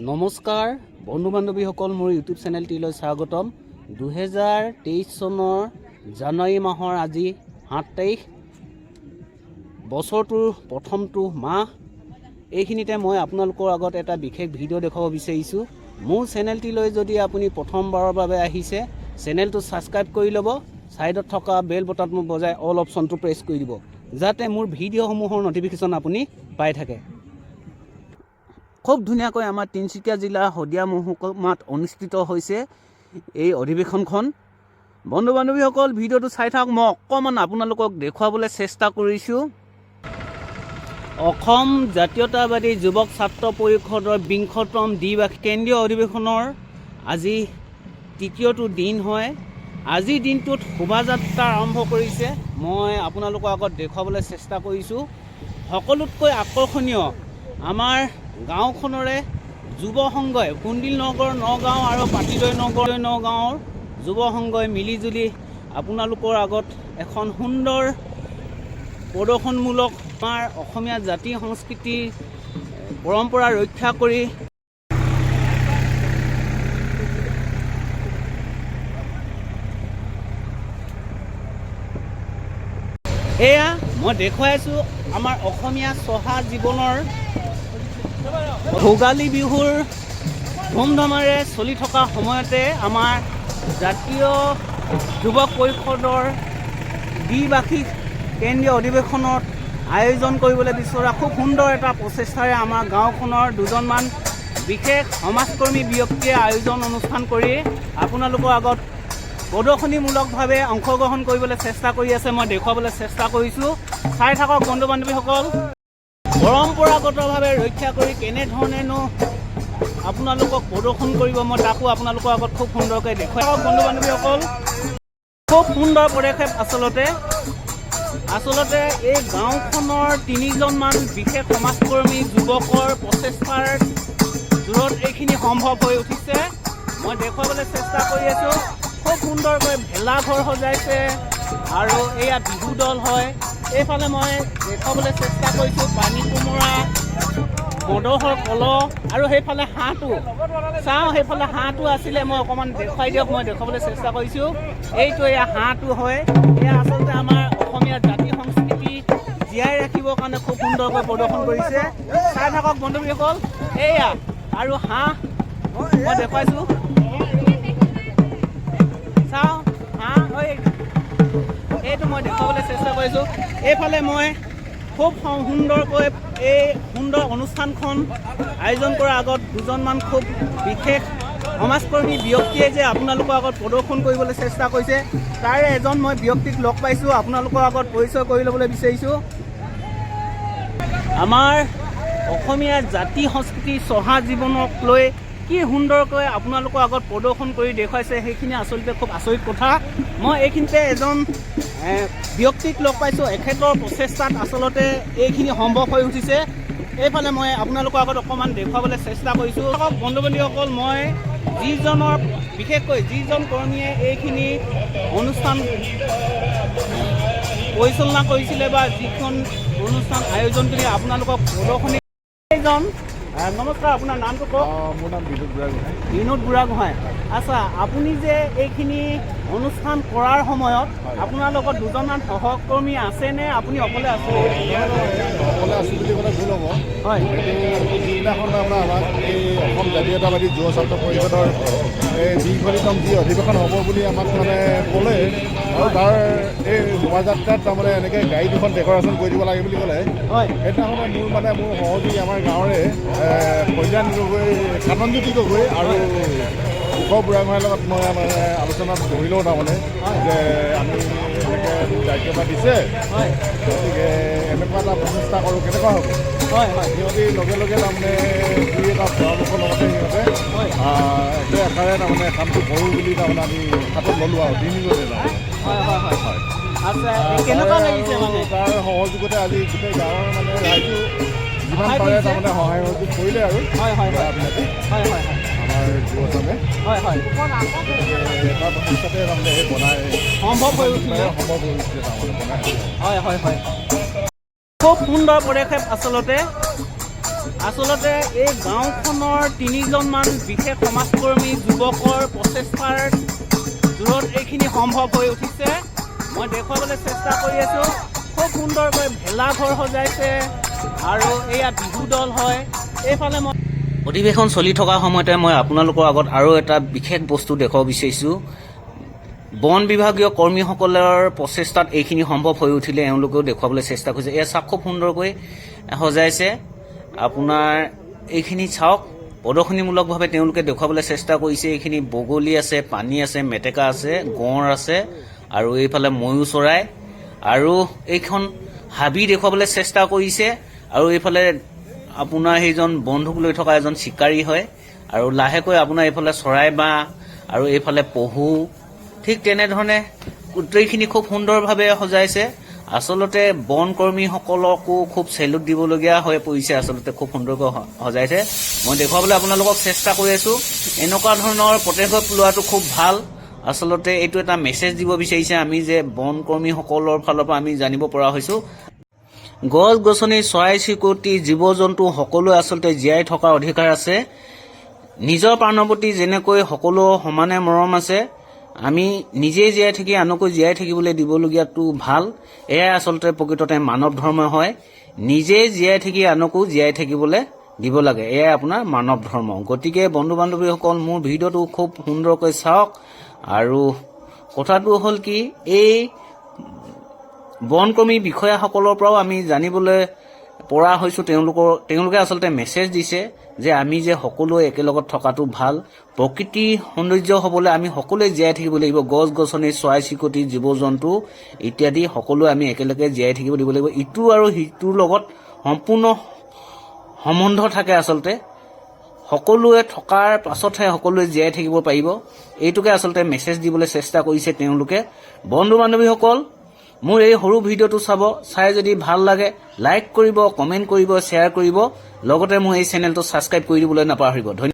নমস্কাৰ বন্ধু বান্ধৱীসকল, মোৰ ইউটিউব চেনেলটিলৈ স্বাগতম। 2023 চনৰ জানুৱাৰী মাহৰ আজি 7 তাৰিখ, বছৰটোৰ প্ৰথমটো মাহ। এইখিনিতে মই আপোনালোকৰ আগত এটা বিশেষ ভিডিঅ' দেখুৱাব বিচাৰিছোঁ। মোৰ চেনেলটিলৈ যদি আপুনি প্ৰথমবাৰৰ বাবে আহিছে, চেনেলটো ছাবস্ক্ৰাইব কৰি ল'ব। ছাইডত থকা বেল বটনটো বজাই অল অপশ্যনটো প্ৰেছ কৰি দিব, যাতে মোৰ ভিডিঅ'সমূহৰ নটিফিকেশ্যন আপুনি পাই থাকে। খুব ধুনীয়াকৈ আমাৰ তিনিচুকীয়া জিলা শদিয়া মহকুমাত অনুষ্ঠিত হৈছে এই অধিৱেশনখন। বন্ধু বান্ধৱীসকল, ভিডিঅ'টো চাই থাকক। মই অকণমান আপোনালোকক দেখুৱাবলৈ চেষ্টা কৰিছোঁ। অসম জাতীয়তাবাদী যুৱক ছাত্ৰ পৰিষদৰ 20তম দ্বিবাৰ্ষিক কেন্দ্ৰীয় অধিৱেশনৰ আজি তৃতীয়টো দিন হয়। আজিৰ দিনটোত শোভাযাত্ৰা আৰম্ভ কৰিছে। মই আপোনালোকৰ আগত দেখুৱাবলৈ চেষ্টা কৰিছোঁ। সকলোতকৈ আকৰ্ষণীয় আমাৰ গাঁওখনৰে যুৱ সংঘই, কুন্দিল নগৰ নগাঁও আৰু পাটিদৈ নগাঁৱৰ যুৱ সংঘই মিলিজুলি আপোনালোকৰ আগত এখন সুন্দৰ প্ৰদৰ্শনমূলক আমাৰ অসমীয়া জাতি সংস্কৃতিৰ পৰম্পৰা ৰক্ষা কৰি এয়া মই দেখুৱাইছোঁ আমাৰ অসমীয়া চহা জীৱনৰ ভোগালী বিহুৰ ধুমধামেৰে চলি থকা সময়তে আমাৰ জাতীয় যুৱক পৰিষদৰ দ্বিবাৰ্ষিক কেন্দ্ৰীয় অধিৱেশনত আয়োজন কৰিবলৈ বিচৰা খুব সুন্দৰ এটা প্ৰচেষ্টাৰে আমাৰ গাঁওখনৰ দুজনমান বিশেষ সমাজকৰ্মী ব্যক্তিয়ে আয়োজন অনুষ্ঠান কৰি আপোনালোকৰ আগত প্ৰদৰ্শনীমূলকভাৱে অংশগ্ৰহণ কৰিবলৈ চেষ্টা কৰি আছে। মই দেখুৱাবলৈ চেষ্টা কৰিছোঁ। চাই থাকক বন্ধু বান্ধৱীসকল। পৰম্পৰাগতভাৱে ৰক্ষা কৰি কেনেধৰণেনো আপোনালোকক প্ৰদৰ্শন কৰিব, মই তাকো আপোনালোকৰ আগত খুব সুন্দৰকৈ দেখুৱাই থাকক বন্ধু বান্ধৱীসকল। খুব সুন্দৰ পদক্ষেপ আচলতে এই গাঁওখনৰ 3জনমান বিশেষ সমাজকৰ্মী যুৱকৰ প্ৰচেষ্টাৰ জোৰত এইখিনি সম্ভৱ হৈ উঠিছে। মই দেখুৱাবলৈ চেষ্টা কৰি আছোঁ। খুব সুন্দৰকৈ ভেলাঘৰ সজাইছে আৰু এয়া বিহু দল হয়। এইফালে মই দেখুৱাবলৈ চেষ্টা কৰিছোঁ পানী কোমোৰা, মদহৰ কলহ আৰু সেইফালে হাঁহটো চাওঁ। সেইফালে হাঁহটো আছিলে, মই অকণমান দেখুৱাই দিয়ক। মই দেখুৱাবলৈ চেষ্টা কৰিছোঁ। এইটো এয়া হাঁহটো হয়। এয়া আচলতে আমাৰ অসমীয়া জাতি সংস্কৃতি জীয়াই ৰাখিবৰ কাৰণে খুব সুন্দৰকৈ প্ৰদৰ্শন কৰিছে। চাই থাকক বন্ধুসকল। এয়া আৰু হাঁহ মই দেখুৱাইছোঁ। চাওঁ হাঁহ এইটো মই দেখুৱাবলৈ চেষ্টা কৰিছোঁ। এইফালে মই খুব সুন্দৰকৈ এই সুন্দৰ অনুষ্ঠানখন আয়োজন কৰাৰ আগত দুজনমান খুব বিশেষ সমাজকৰ্মী ব্যক্তিয়ে যে আপোনালোকৰ আগত প্ৰদৰ্শন কৰিবলৈ চেষ্টা কৰিছে, তাৰে এজন মই ব্যক্তিক লগ পাইছোঁ। আপোনালোকৰ আগত পৰিচয় কৰি ল'বলৈ বিচাৰিছোঁ। আমাৰ অসমীয়া জাতি সংস্কৃতি চহা জীৱনক লৈ কি সুন্দৰকৈ আপোনালোকৰ আগত প্ৰদৰ্শন কৰি দেখুৱাইছে, সেইখিনি আচলতে খুব আচৰিত কথা। মই এইখিনিতে এজন ব্যক্তিক লগ পাইছোঁ। এখেতৰ প্ৰচেষ্টাত আচলতে এইখিনি সম্ভৱ হৈ উঠিছে। এইফালে মই আপোনালোকৰ আগত অকণমান দেখুৱাবলৈ চেষ্টা কৰিছোঁ। বন্ধু বান্ধৱীসকল, মই বিশেষকৈ যিজন কৰ্মীয়ে এইখিনি অনুষ্ঠান পৰিচালনা কৰিছিলে বা যিখন অনুষ্ঠান আয়োজন কৰি আপোনালোকক প্ৰদৰ্শনী এইজন। নমস্কাৰ, আপোনাৰ নামটো কওক। মোৰ নাম বিনোদ বুঢ়াগোহাঁই। বিনোদ বুঢ়াগোহাঁই। আচ্ছা, আপুনি যে এইখিনি অনুষ্ঠান কৰাৰ সময়ত আপোনাৰ লগত দুজনমান সহকৰ্মী আছেনে আপুনি অকলে আছে? অকলে আছোঁ বুলি ক'লে ভুল হ'ব। হয়, যিদিনাখন আমাক এই অসম জাতীয়তাবাদী যুৱ ছাত্ৰ পৰিষদৰ এই 20তম যি অধিৱেশন হ'ব বুলি আমাক ক'লে আৰু তাৰ এই শোভাযাত্ৰাত তাৰমানে এনেকৈ গাড়ী দুখন ডেক'ৰেশ্যন কৰি দিব লাগে বুলি ক'লে। হয়, সেইদিনাখনে মোৰ সহযোগী আমাৰ গাঁৱৰে কল্যাণ গগৈ, কাননজ্যোতি গগৈ আৰু উষ বুঢ়াগোহাঁইৰ লগত মই আলোচনাত বহিলোঁ তাৰমানে যে আমি এনেকৈ দায়িত্ব এটা দিছে, গতিকে এনেকুৱা এটা প্ৰচেষ্টা কৰোঁ, কেনেকুৱা হ'ব? সিহঁতি লগে লগে তাৰমানে দুই এটা পৰামৰ্শৰ লগতে সিহঁতে একে আশাৰে তাৰমানে কামটো কৰোঁ বুলি তাৰমানে আমি হাতত ল'লোঁ আৰু তিনিজনে তাৰ সহযোগতে আজি গোটেই গাঁৱৰ ৰাইজো যিমান পাৰে তাৰমানে সহায় সহযোগ কৰিলে আৰু আমাৰ যুৱচামে এটা প্ৰচেষ্টাতে তাৰমানে বনাই সম্ভৱ হৈ উঠিছে তাৰমানে বনাই। খুব সুন্দৰ পদক্ষেপ আচলতে। আচলতে এই গাঁওখনৰ 3জনমান বিশেষ সমাজকৰ্মী যুৱকৰ প্ৰচেষ্টাৰ জোৰত এইখিনি সম্ভৱ হৈ উঠিছে। মই দেখুৱাবলৈ চেষ্টা কৰি আছোঁ। খুব সুন্দৰকৈ ভেলাঘৰ সজাইছে আৰু এয়া বিহু দল হয়। এইফালে মই অধিৱেশন চলি থকা সময়তে মই আপোনালোকৰ আগত আৰু এটা বিশেষ বস্তু দেখুৱাব বিচাৰিছোঁ। বন বিভাগীয় কৰ্মীসকলৰ প্ৰচেষ্টাত এইখিনি সম্ভৱ হৈ উঠিলে এওঁলোকেও দেখুৱাবলৈ চেষ্টা কৰিছে। এয়া চাওক, খুব সুন্দৰকৈ সজাইছে। আপোনাৰ এইখিনি চাওক, প্ৰদৰ্শনীমূলকভাৱে তেওঁলোকে দেখুৱাবলৈ চেষ্টা কৰিছে। এইখিনি বগলী আছে, পানী আছে, মেটেকা আছে, গঁড় আছে আৰু এইফালে ময়ূৰ চৰাই আৰু এইখন হাবি দেখুৱাবলৈ চেষ্টা কৰিছে। আৰু এইফালে আপোনাৰ সেইজন বন্ধুক লৈ থকা এজন চিকাৰী হয় আৰু লাহেকৈ আপোনাৰ এইফালে চৰাই বাঁহ আৰু এইফালে পহু, ঠিক তেনেধৰণে গোটেইখিনি খুব সুন্দৰভাৱে সজাইছে। আচলতে বন কৰ্মীসকলকো খুব চেলুট দিবলগীয়া হৈ পৰিছে। আচলতে খুব সুন্দৰকৈ সজাইছে। মই দেখুৱাবলৈ আপোনালোকক চেষ্টা কৰি আছোঁ। এনেকুৱা ধৰণৰ পদক্ষেপ লোৱাটো খুব ভাল। আচলতে এইটো এটা মেছেজ দিব বিচাৰিছে আমি, যে বন কৰ্মীসকলৰ ফালৰ পৰা আমি জানিব পৰা হৈছোঁ গছ গছনি, চৰাই চিৰিকটি, জীৱ জন্তু সকলোৱে আচলতে জীয়াই থকাৰ অধিকাৰ আছে। নিজৰ প্ৰাণৰ প্ৰতি যেনেকৈ সকলো সমানে মৰম আছে, আমি নিজেই জীয়াই থাকি আনকো জীয়াই থাকিবলৈ দিবলগীয়াটো ভাল। এয়াই আচলতে প্ৰকৃততে মানৱ ধৰ্ম হয়। নিজেই জীয়াই থাকি আনকো জীয়াই থাকিবলৈ দিব লাগে, এয়াই আপোনাৰ মানৱ ধৰ্ম। গতিকে বন্ধু বান্ধৱীসকল, মোৰ ভিডিঅ'টো খুব সুন্দৰকৈ চাওক। আৰু কথাটো হ'ল কি, এই বনকৰ্মী বিষয়াসকলৰ পৰাও আমি জানিবলৈ পৰা হৈছোঁ, তেওঁলোকে আচলতে মেছেজ দিছে যে আমি যে সকলোৱে একেলগত থকাটো ভাল। প্ৰকৃতি সৌন্দৰ্য হ'বলৈ আমি সকলোৱে জীয়াই থাকিব লাগিব। গছ গছনি, চৰাই চিৰিকটি, জীৱ জন্তু ইত্যাদি সকলোৱে আমি একেলগে জীয়াই থাকিব দিব লাগিব। ইটো আৰু সিটোৰ লগত সম্পূৰ্ণ সম্বন্ধ থাকে। আচলতে সকলোৱে থকাৰ পাছতহে সকলোৱে জীয়াই থাকিব পাৰিব। এইটোকে আচলতে মেছেজ দিবলৈ চেষ্টা কৰিছে তেওঁলোকে। বন্ধু বান্ধৱীসকল, মোৰ এই সৰু ভিডিঅ'টো চাই যদি ভাল লাগে লাইক কৰিব, কমেণ্ট কৰিব, শ্বেয়াৰ কৰিব, লগতে মোৰ এই চেনেলটো ছাবস্ক্ৰাইব কৰি দিবলৈ নাপাহৰিব। ধন্যবাদ।